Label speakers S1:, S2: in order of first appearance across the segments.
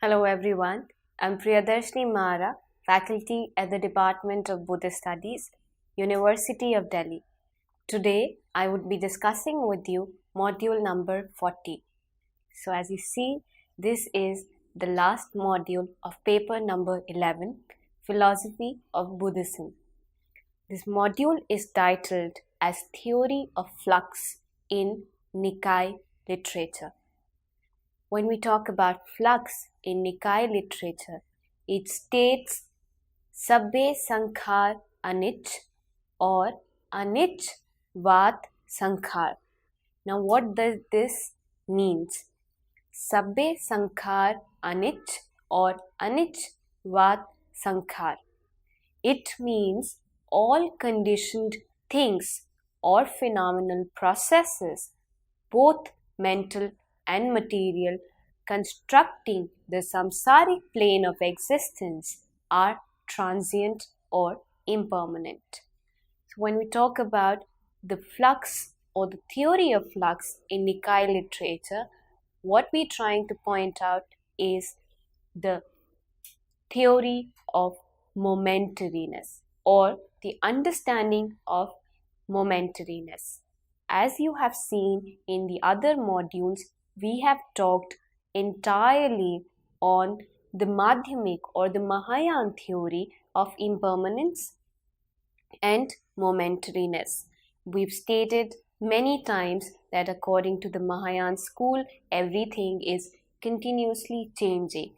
S1: Hello everyone, I'm Priyadarshini Mara, faculty at the Department of Buddhist Studies, University of Delhi. Today I would be discussing with you module number 40. So as you see, this is the last module of paper number 11, Philosophy of Buddhism. This module is titled as Theory of Flux in Nikkaya Literature. When we talk about flux in Nikkaya literature, it states Sabbe Sankhar Anich or Anich Vat Sankhar. Now what does this means? Sabbe Sankhar Anich or Anich Vat Sankhar. It means all conditioned things or phenomenal processes, both mental and material, constructing the samsaric plane of existence are transient or impermanent. So when we talk about the flux or the theory of flux in Nikkaya literature, what we're trying to point out is the theory of momentariness or the understanding of momentariness. As you have seen in the other modules, we have talked entirely on the Madhyamik or the Mahayana theory of impermanence and momentariness. We've stated many times that according to the Mahayana school, everything is continuously changing.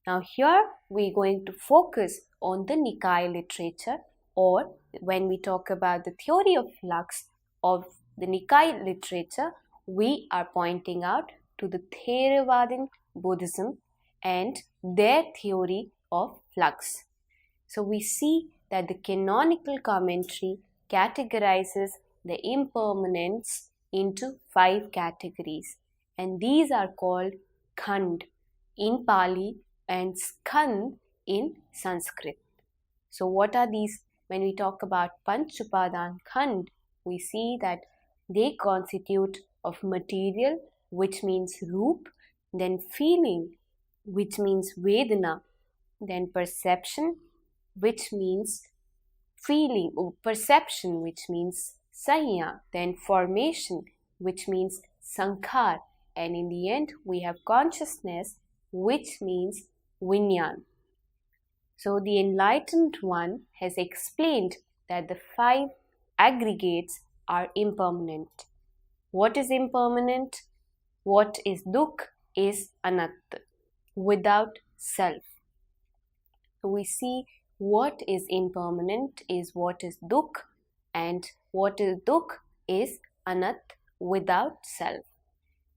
S1: Now here we're going to focus on the Nikaya literature, or when we talk about the theory of flux of the Nikaya literature, we are pointing out to the Theravada Buddhism and their theory of flux. So we see that the canonical commentary categorizes the impermanence into 5 categories, and these are called Khand in Pali and Skand in Sanskrit. So what are these? When we talk about Panch Upadan Khand, we see that they constitute of material, which means roop, then feeling, which means vedana, then perception, which means feeling, or perception, which means sanya, then formation, which means sankhar, and in the end we have consciousness, which means vinyan. So the enlightened one has explained that the 5 aggregates are impermanent. What is impermanent? What is dukh is anatta, without self. So we see what is impermanent is what is dukh, and what is dukh is anat, without self.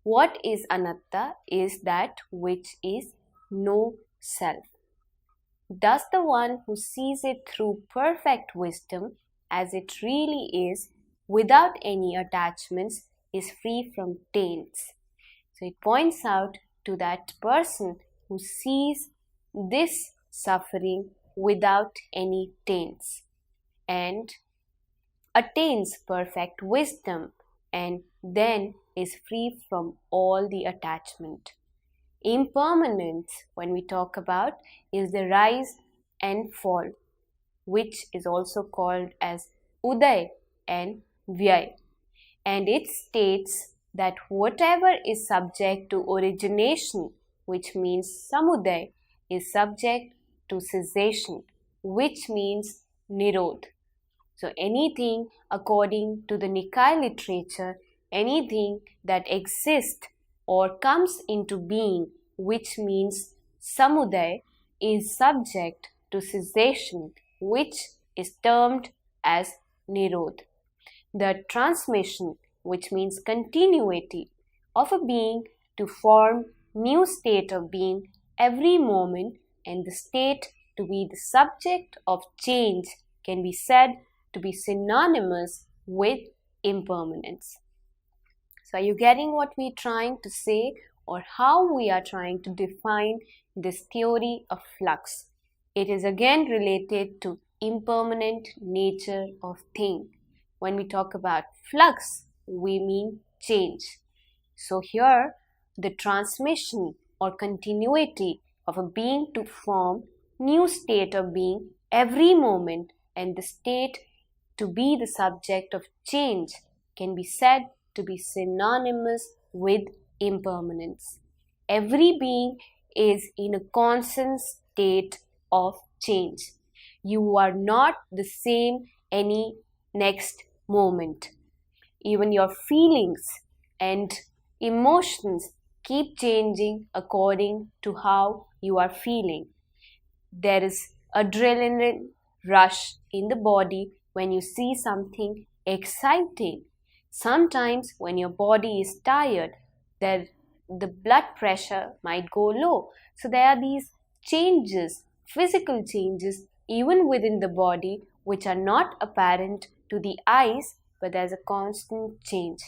S1: What is anatta is that which is no self. Thus the one who sees it through perfect wisdom as it really is, without any attachments, is free from taints. So it points out to that person who sees this suffering without any taints and attains perfect wisdom, and then is free from all the attachment. Impermanence, when we talk about, is the rise and fall, which is also called as uday and vyay, and it states that whatever is subject to origination, which means samuday, is subject to cessation, which means nirodh. So anything according to the Nikaya literature, anything that exists or comes into being, which means samuday, is subject to cessation, which is termed as nirodh. The transmission, which means continuity, of a being to form new state of being every moment, and the state to be the subject of change, can be said to be synonymous with impermanence. So are you getting what we're trying to say, or how we are trying to define this theory of flux? It is again related to impermanent nature of thing. When we talk about flux, we mean change. So here the transmission or continuity of a being to form new state of being every moment, and the state to be the subject of change can be said to be synonymous with impermanence. Every being is in a constant state of change. You are not the same any next moment. Even your feelings and emotions keep changing according to how you are feeling. There is adrenaline rush in the body when you see something exciting. Sometimes when your body is tired, the blood pressure might go low. So there are these changes, physical changes even within the body, which are not apparent to the eyes, but there's a constant change.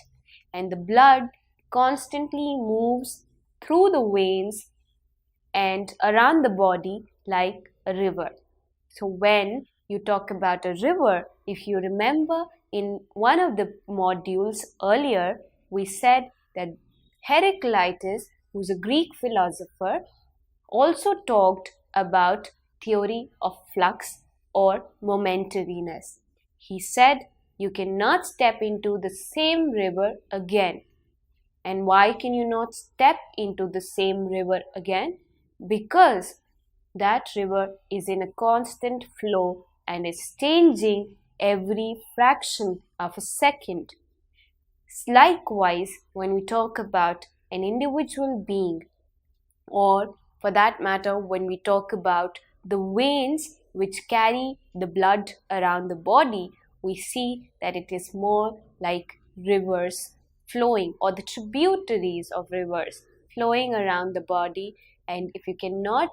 S1: And the blood constantly moves through the veins and around the body like a river. So when you talk about a river, if you remember in one of the modules earlier, we said that Heraclitus, who's a Greek philosopher, also talked about theory of flux or momentariness. He said you cannot step into the same river again. And why can you not step into the same river again? Because that river is in a constant flow and is changing every fraction of a second. Likewise, when we talk about an individual being, or for that matter, when we talk about the veins which carry the blood around the body, we see that it is more like rivers flowing, or the tributaries of rivers flowing around the body. And if you cannot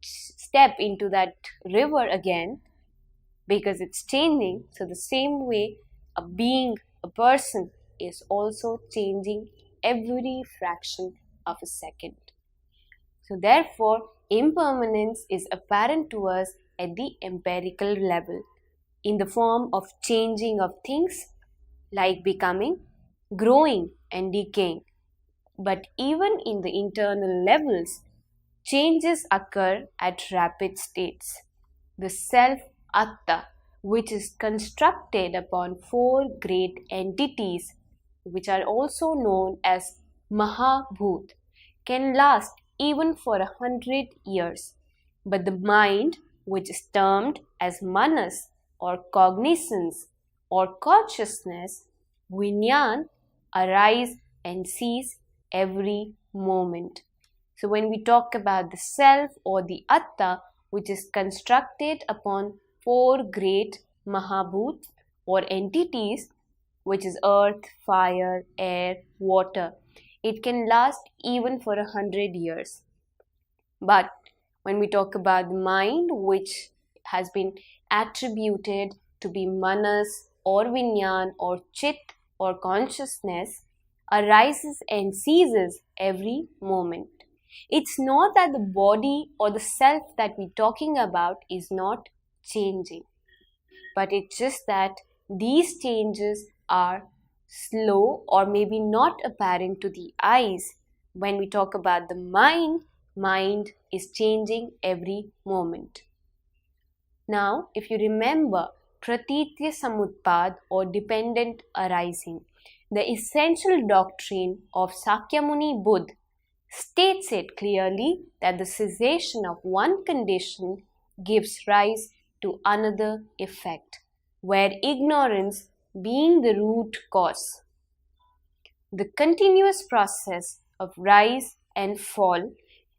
S1: step into that river again because it's changing, so the same way a being, a person is also changing every fraction of a second. So therefore, impermanence is apparent to us at the empirical level in the form of changing of things like becoming, growing and decaying. But even in the internal levels, changes occur at rapid states. The self-atta, which is constructed upon four great entities, which are also known as Mahabhut, can last even for 100 years. But the mind, which is termed as manas or cognizance or consciousness, vinyan, arise and cease every moment. So when we talk about the self or the atta, which is constructed upon four great Mahabhut or entities, which is earth, fire, air, water, it can last even for 100 years. But when we talk about the mind, which has been attributed to be manas or vinyan or chit or consciousness, arises and ceases every moment. It's not that the body or the self that we're talking about is not changing, but it's just that these changes are slow or maybe not apparent to the eyes. When we talk about the mind is changing every moment. Now, if you remember Pratitya Samutpad or dependent arising, the essential doctrine of Sakyamuni Buddha states it clearly that the cessation of one condition gives rise to another effect, where ignorance being the root cause. The continuous process of rise and fall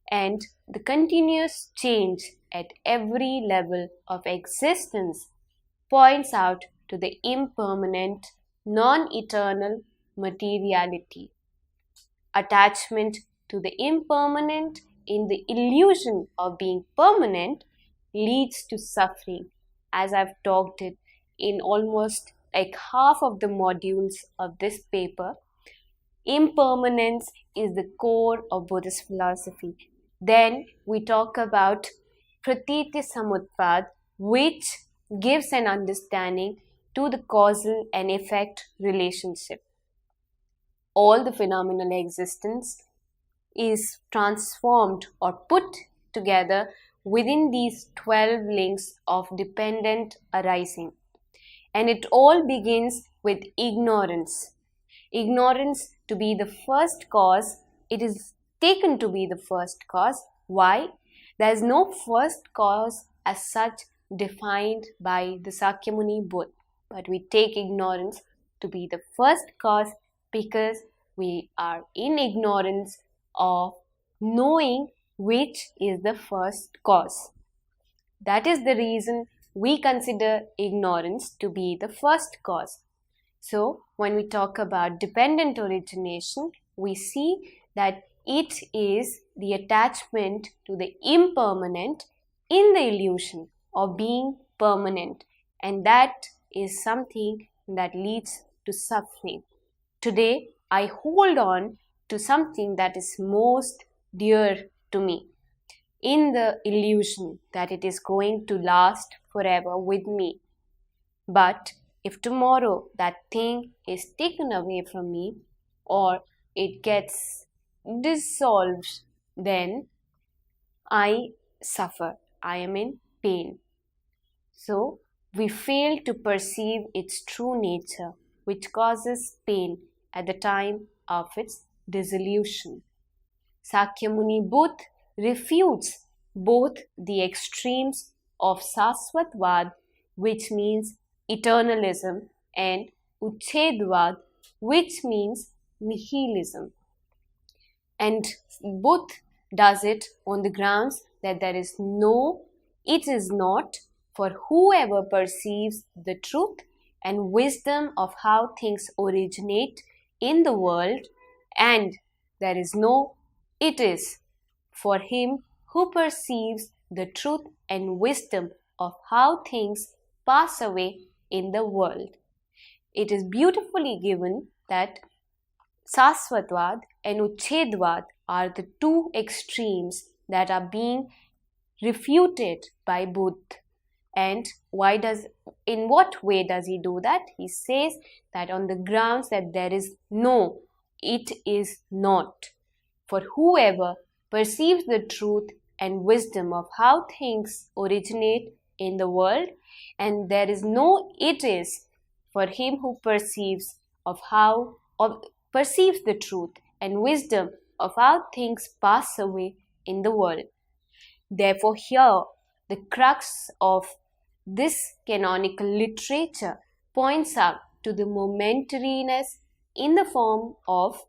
S1: and the continuous change at every level of existence points out to the impermanent, non-eternal materiality. Attachment to the impermanent in the illusion of being permanent leads to suffering, as I've talked it in almost like half of the modules of this paper. Impermanence is the core of Buddhist philosophy. Then we talk about Pratitya Samutpad, which gives an understanding to the causal and effect relationship. All the phenomenal existence is transformed or put together within these 12 links of dependent arising. And it all begins with ignorance. Ignorance to be the first cause. It is taken to be the first cause. Why? There is no first cause as such defined by the Sakyamuni Buddha, but we take ignorance to be the first cause because we are in ignorance of knowing which is the first cause. That is the reason we consider ignorance to be the first cause. So, when we talk about dependent origination, we see that it is the attachment to the impermanent in the illusion of being permanent, and that is something that leads to suffering. Today, I hold on to something that is most dear to me in the illusion that it is going to last forever with me. But if tomorrow that thing is taken away from me or it gets dissolved, then I suffer. I am in pain. So, we fail to perceive its true nature, which causes pain at the time of its dissolution. Sakyamuni Buddha refutes both the extremes of Sasvatvad, which means eternalism, and Uchedvad, which means nihilism. And Buddha does it on the grounds that it is not for whoever perceives the truth and wisdom of how things originate in the world, and there is no it is for him who perceives the truth and wisdom of how things pass away in the world. It is beautifully given that Sasvatvad and Uchedvad are the two extremes that are being refuted by Buddha. And in what way does he do that? He says that on the grounds that there is no, it is not. For whoever perceives the truth and wisdom of how things originate in the world, and there is no it is for him who perceives the truth and wisdom of how things pass away in the world. Therefore, here the crux of this canonical literature points out to the momentariness in the form of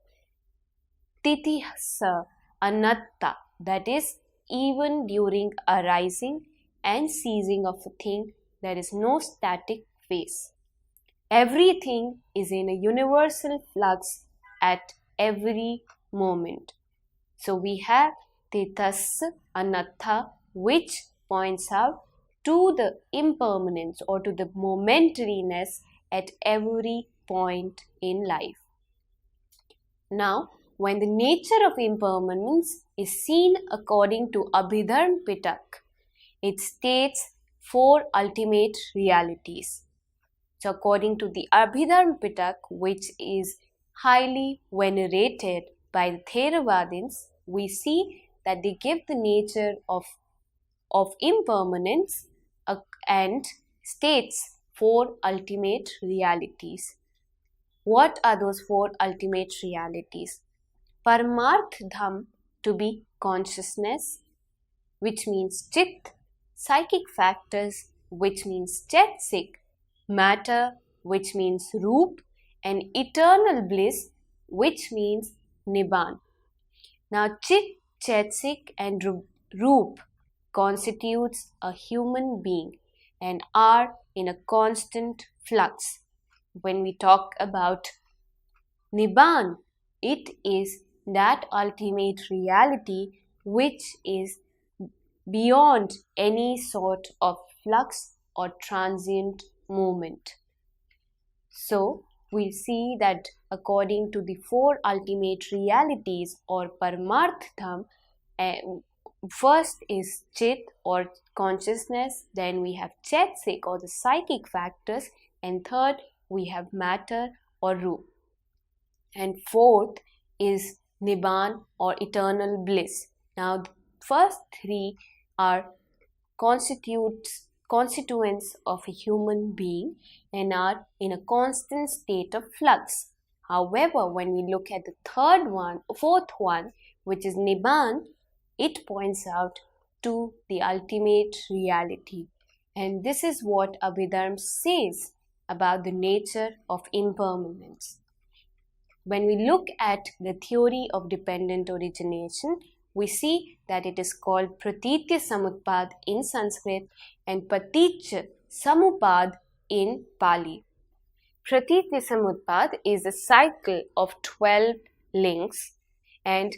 S1: tithisa anatta, that is, even during arising and ceasing of a thing, there is no static phase. Everything is in a universal flux at every moment. So we have tithisa anatta, which points out to the impermanence or to the momentariness at every point in life. Now, when the nature of impermanence is seen according to Abhidharma, it states 4 ultimate realities. So, according to the Abhidharma, which is highly venerated by the Theravadins, we see that they give the nature of impermanence and states 4 ultimate realities. What are those 4 ultimate realities? Paramarthdham, to be consciousness, which means chit, psychic factors, which means chetsik, matter, which means roop, and eternal bliss, which means nibbana. Now, chit, chetsik, and roop constitutes a human being and are in a constant flux. When we talk about nibbana, it is that ultimate reality which is beyond any sort of flux or transient movement. So, we see that according to the 4 ultimate realities or Paramarthdham, first is Chit or consciousness, then we have Chetsik or the psychic factors, and third we have matter or Roop. And fourth is Nibbana or eternal bliss. Now, first three are constituents of a human being and are in a constant state of flux. However, when we look at the fourth one, which is Nibbana, it points out to the ultimate reality. And this is what Abhidharma says about the nature of impermanence. When we look at the theory of dependent origination, we see that it is called Pratitya Samutpad in Sanskrit and Paticca Samupad in Pali. Pratitya Samutpad is a cycle of 12 links, and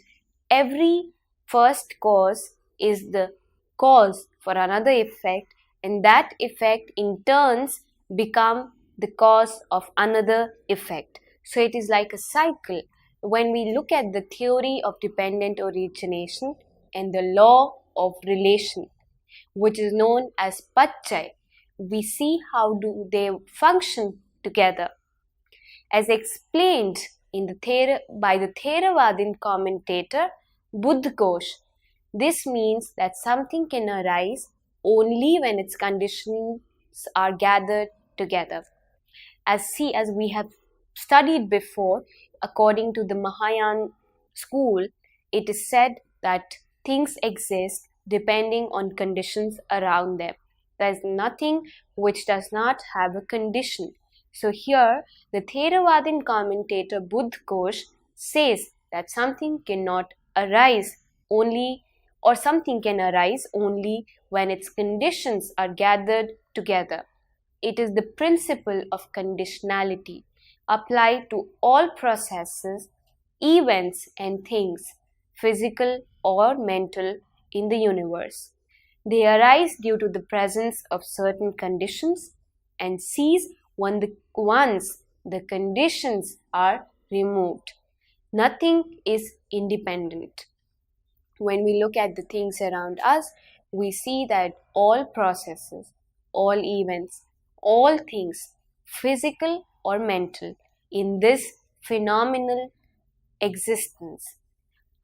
S1: every first cause is the cause for another effect, and that effect in turns become the cause of another effect. So it is like a cycle. When we look at the theory of dependent origination and the law of relation, which is known as Pachai, we see how do they function together. As explained by the Theravadin commentator Buddha-Ghosh, this means that something can arise only when its conditions are gathered together. As we have studied before, according to the Mahayana school, it is said that things exist depending on conditions around them. There is nothing which does not have a condition. So here, the Theravadin commentator Buddha-Ghosh says that something cannot arise only, or something can arise only when its conditions are gathered together. It is the principle of conditionality applied to all processes, events and things, physical or mental, in the universe. They arise due to the presence of certain conditions and cease once the conditions are removed. Nothing is independent. When we look at the things around us, we see that all processes, all events, all things, physical or mental, in this phenomenal existence,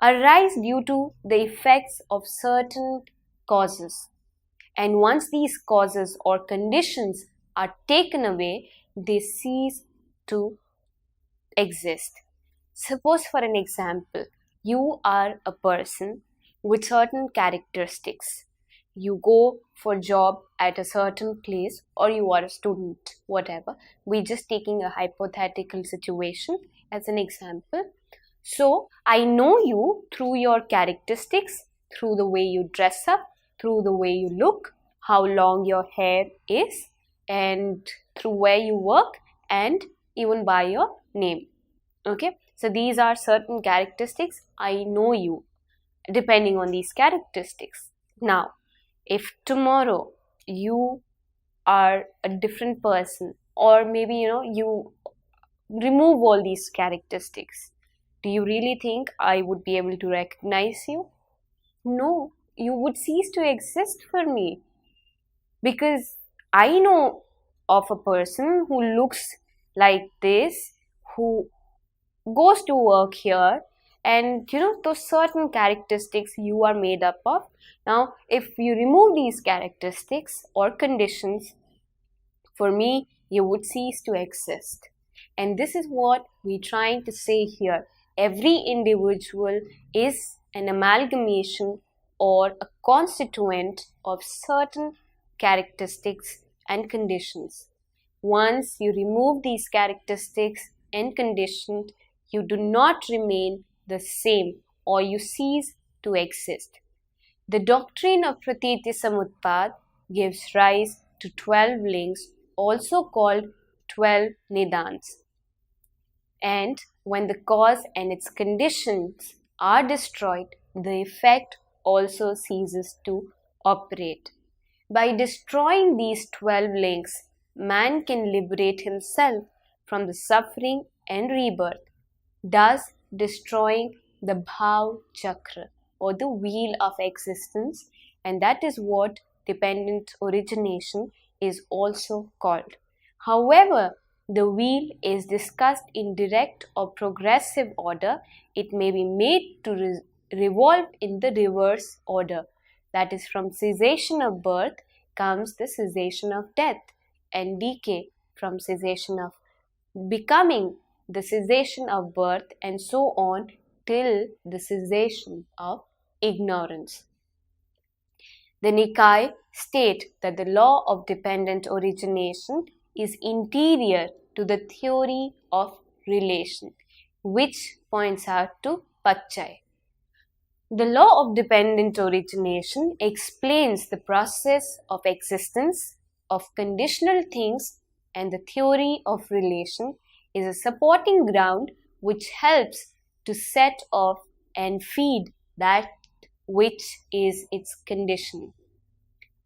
S1: arise due to the effects of certain causes. And once these causes or conditions are taken away, they cease to exist. Suppose, for an example, you are a person with certain characteristics. You go for job at a certain place, or you are a student, whatever. We're just taking a hypothetical situation as an example. So, I know you through your characteristics, through the way you dress up, through the way you look, how long your hair is, and through where you work, and even by your name. Okay, so these are certain characteristics. I know you depending on these characteristics. Now, if tomorrow you are a different person, or maybe you remove all these characteristics, do you really think I would be able to recognize you? No, you would cease to exist for me, because I know of a person who looks like this, who goes to work here, and those certain characteristics you are made up of. Now, if you remove these characteristics or conditions, for me, you would cease to exist. And this is what we're trying to say here. Every individual is an amalgamation or a constituent of certain characteristics and conditions. Once you remove these characteristics and conditions, you do not remain the same, or you cease to exist. The doctrine of Pratitya Samutpad gives rise to 12 links, also called 12 nidans. And when the cause and its conditions are destroyed, the effect also ceases to operate. By destroying these 12 links, man can liberate himself from the suffering and rebirth, thus destroying the Bhav Chakra, or the wheel of existence, and that is what dependent origination is also called. However, the wheel is discussed in direct or progressive order. It may be made to revolve in the reverse order. That is, from cessation of birth comes the cessation of death, and decay from cessation of becoming, the cessation of birth, and so on till the cessation of ignorance. The Nikai state that the law of dependent origination is interior to the theory of relation, which points out to Pachai. The law of dependent origination explains the process of existence of conditional things, and the theory of relation is a supporting ground which helps to set off and feed that which is its condition.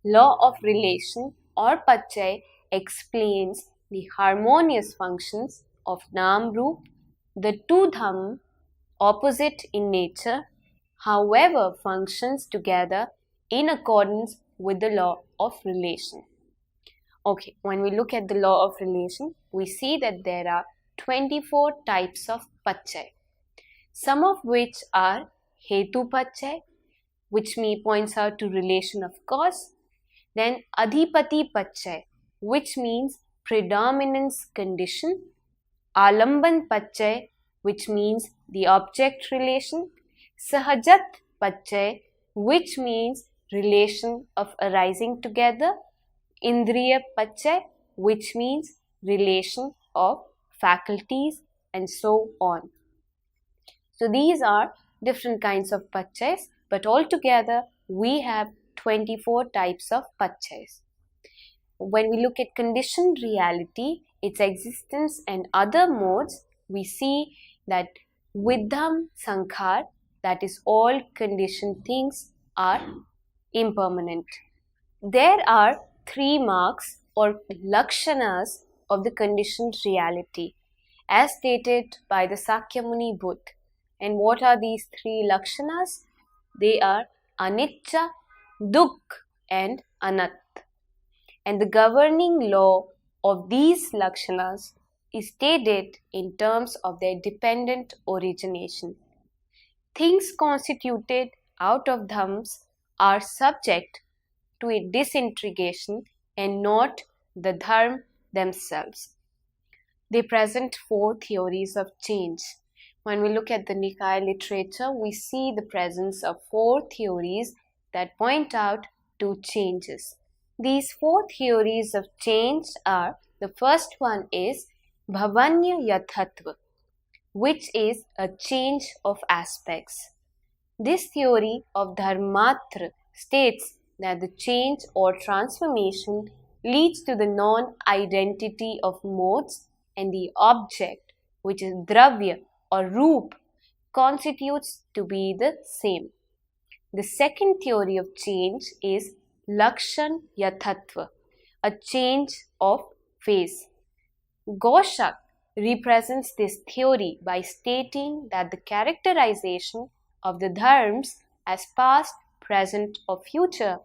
S1: Law of relation or Pachai explains the harmonious functions of Nam Roop, the two Dham, opposite in nature, however functions together in accordance with the law of relation. Okay, when we look at the law of relation, we see that there are 24 types of Pachai, some of which are Hetu Pachai, which points out to relation of cause, then Adhipati Pachai, which means predominance condition, Alamban Pachai, which means the object relation, Sahajat Pachai, which means relation of arising together, Indriya Pachai, which means relation of faculties, and so on. So these are different kinds of Pachais, but altogether we have 24 types of Pachais. When we look at conditioned reality, its existence and other modes, we see that Vidham Sankhar, that is all conditioned things, are impermanent. There are 3 marks or lakshanas of the conditioned reality as stated by the Sakyamuni Buddha. And what are these 3 lakshanas? They are Anicca, Dukh and Anat. And the governing law of these lakshanas is stated in terms of their dependent origination. Things constituted out of dhams are subject to a disintegration and not the dharm themselves. They present 4 theories of change. When we look at the Nikaya literature, we see the presence of 4 theories that point out to changes. These 4 theories of change are, the first one is Bhavanya Yathatva, which is a change of aspects. This theory of Dharmatra states that the change or transformation leads to the non-identity of modes, and the object, which is Dravya or Roop, constitutes to be the same. The second theory of change is Lakshan Yathatva, a change of phase. Goshak represents this theory by stating that the characterization of the dharms as past, present or future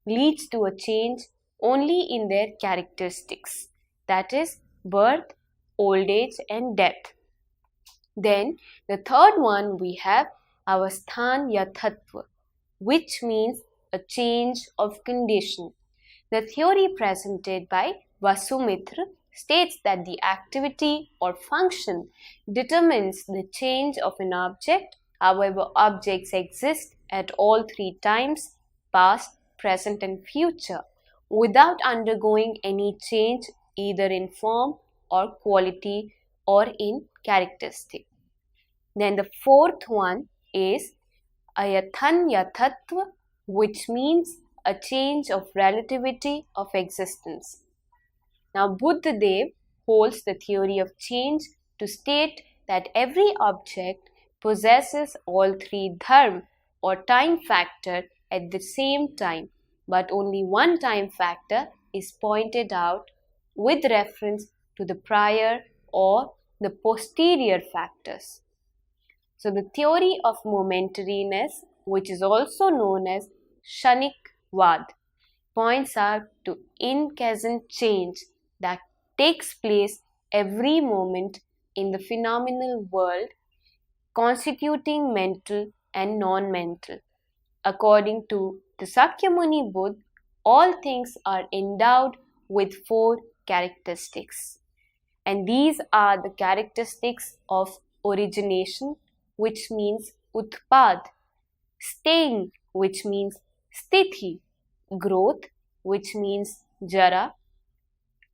S1: leads to a change only in their characteristics, that is birth, old age and death. Then the third one we have Avasthan Yathatva, which means a change of condition. The theory presented by Vidya-mitra states that the activity or function determines the change of an object. However, objects exist at all 3 times, past, present and future, without undergoing any change either in form or quality or in characteristic. Then the fourth one is Ayathan Yathatva, which means a change of relativity of existence. Now Buddha Dev holds the theory of change to state that every object possesses all 3 dharma or time factor at the same time, but only one time factor is pointed out with reference to the prior or the posterior factors. So the theory of momentariness, which is also known as Shanikvad, points out to incessant change that takes place every moment in the phenomenal world, constituting mental and non-mental. According to the Sakyamuni Buddha, all things are endowed with 4 characteristics. And these are the characteristics of origination, which means utpad, staying, which means sthiti, growth, which means jara,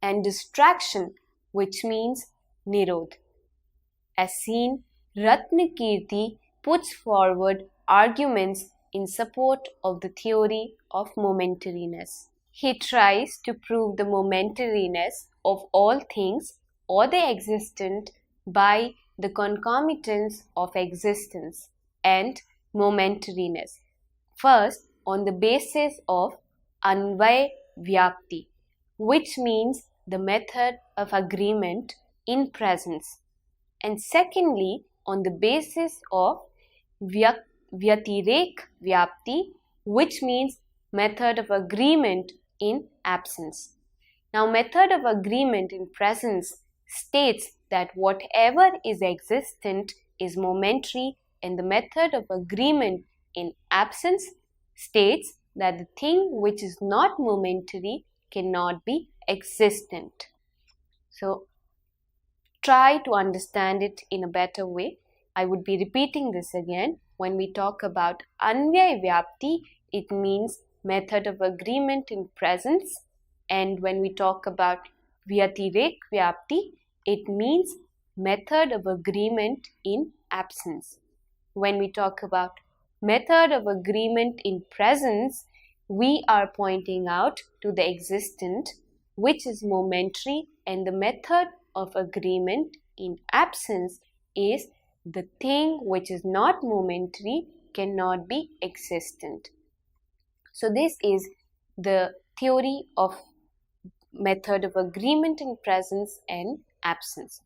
S1: and distraction, which means nirod. As seen, Ratnakirti puts forward arguments in support of the theory of momentariness. He tries to prove the momentariness of all things or the existent by the concomitance of existence and momentariness. First, on the basis of Anvay Vyapti, which means the method of agreement in presence, and secondly, on the basis of Vyatirek Vyapti, which means method of agreement in absence. Now, method of agreement in presence states that whatever is existent is momentary, and the method of agreement in absence states that the thing which is not momentary cannot be existent. So, try to understand it in a better way. I would be repeating this again. When we talk about Anvay Vyapti, it means method of agreement in presence. And when we talk about Vyatirek Vyapti, it means method of agreement in absence. When we talk about method of agreement in presence, we are pointing out to the existent, which is momentary, and the method of agreement in absence is the thing which is not momentary, cannot be existent. So this is the theory of method of agreement in presence and absence.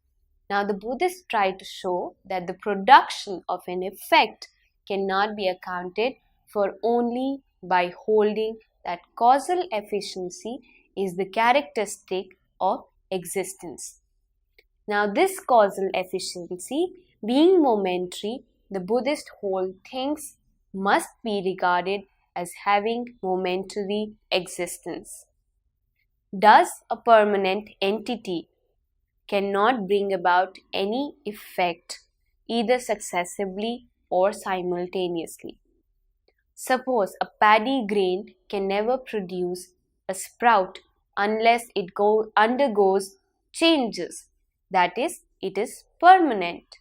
S1: Now the Buddhists try to show that the production of an effect cannot be accounted for only by holding that causal efficiency is the characteristic of existence. Now this causal efficiency being momentary, the Buddhist hold things must be regarded as having momentary existence. Thus, a permanent entity cannot bring about any effect either successively or simultaneously. Suppose a paddy grain can never produce a sprout unless it undergoes changes, that is, it is permanent.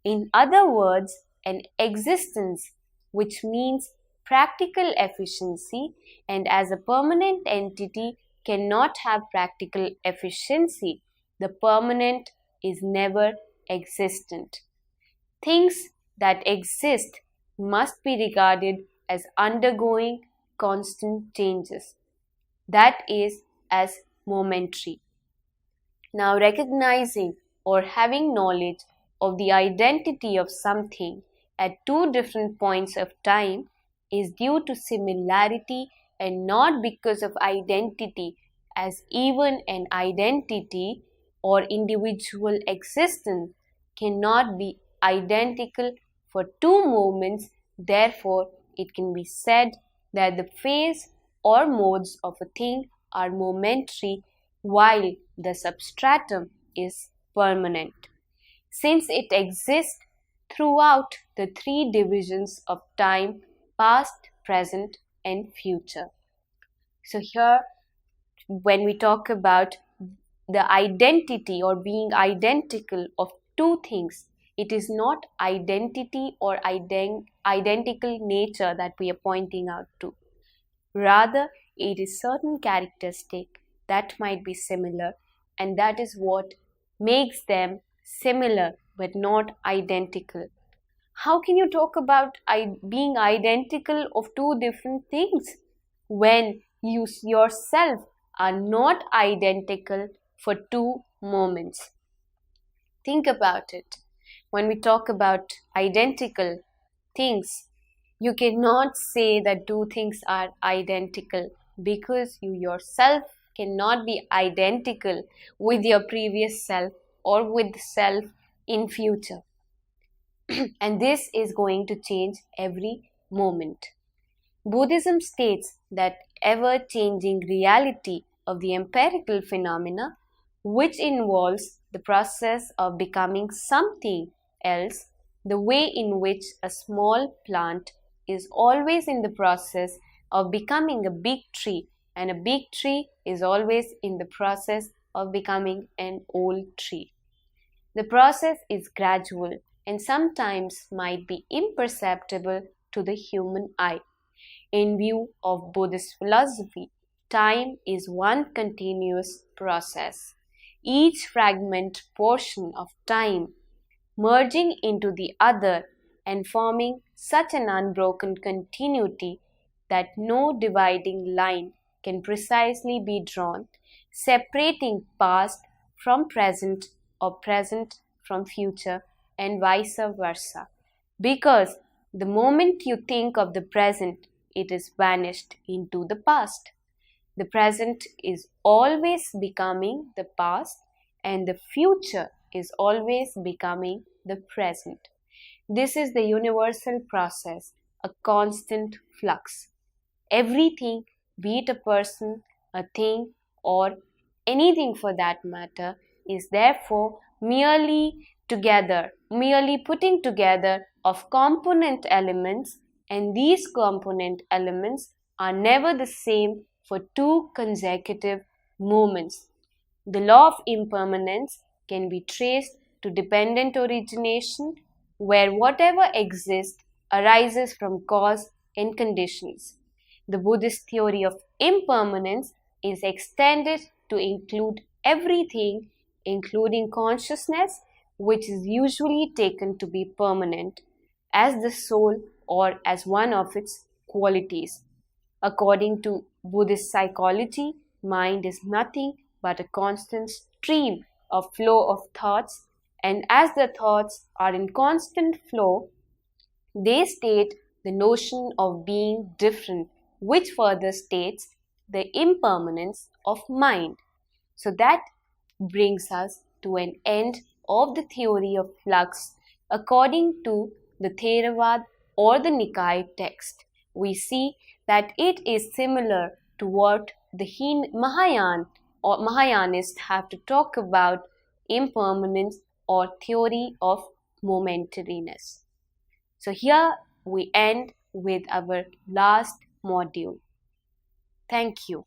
S1: In other words, an existence, which means practical efficiency, and as a permanent entity cannot have practical efficiency, the permanent is never existent. Things that exist must be regarded as undergoing constant changes, that is, as momentary. Now, recognizing or having knowledge of the identity of something at 2 different points of time is due to similarity and not because of identity, as even an identity or individual existence cannot be identical for 2 moments. Therefore, it can be said that the phase or modes of a thing are momentary while the substratum is permanent, since it exists throughout the 3 divisions of time: past, present, and future. So here, when we talk about the identity or being identical of 2 things, it is not identity or identical nature that we are pointing out to. Rather, it is certain characteristic that might be similar, and that is what makes them similar but not identical. How can you talk about being identical of 2 different things when you yourself are not identical for 2 moments? Think about it. When we talk about identical things, you cannot say that 2 things are identical because you yourself cannot be identical with your previous self or with self in future. and this is going to change every moment. Buddhism states that ever-changing reality of the empirical phenomena, which involves the process of becoming something else, the way in which a small plant is always in the process of becoming a big tree, and a big tree is always in the process of becoming an old tree. The process is gradual and sometimes might be imperceptible to the human eye. In view of Buddhist philosophy, time is one continuous process. Each fragment portion of time merging into the other and forming such an unbroken continuity that no dividing line can precisely be drawn, separating past from present or present from future and vice versa. Because the moment you think of the present, it is vanished into the past. The present is always becoming the past, and the future is always becoming the present. This is the universal process, a constant flux. Everything, be it a person, a thing, or anything for that matter, is therefore merely putting together of component elements, and these component elements are never the same for two consecutive moments. The law of impermanence can be traced to dependent origination, where whatever exists arises from cause and conditions. The Buddhist theory of impermanence is extended to include everything, including consciousness, which is usually taken to be permanent, as the soul or as one of its qualities. According to Buddhist psychology, mind is nothing but a constant stream of flow of thoughts, and as the thoughts are in constant flow, they state the notion of being different, which further states the impermanence of mind. So that brings us to an end of the theory of flux according to the Theravada or the Nikaya text. We see that it is similar to what the Mahayanists have to talk about impermanence or theory of momentariness. So here we end with our last module. Thank you.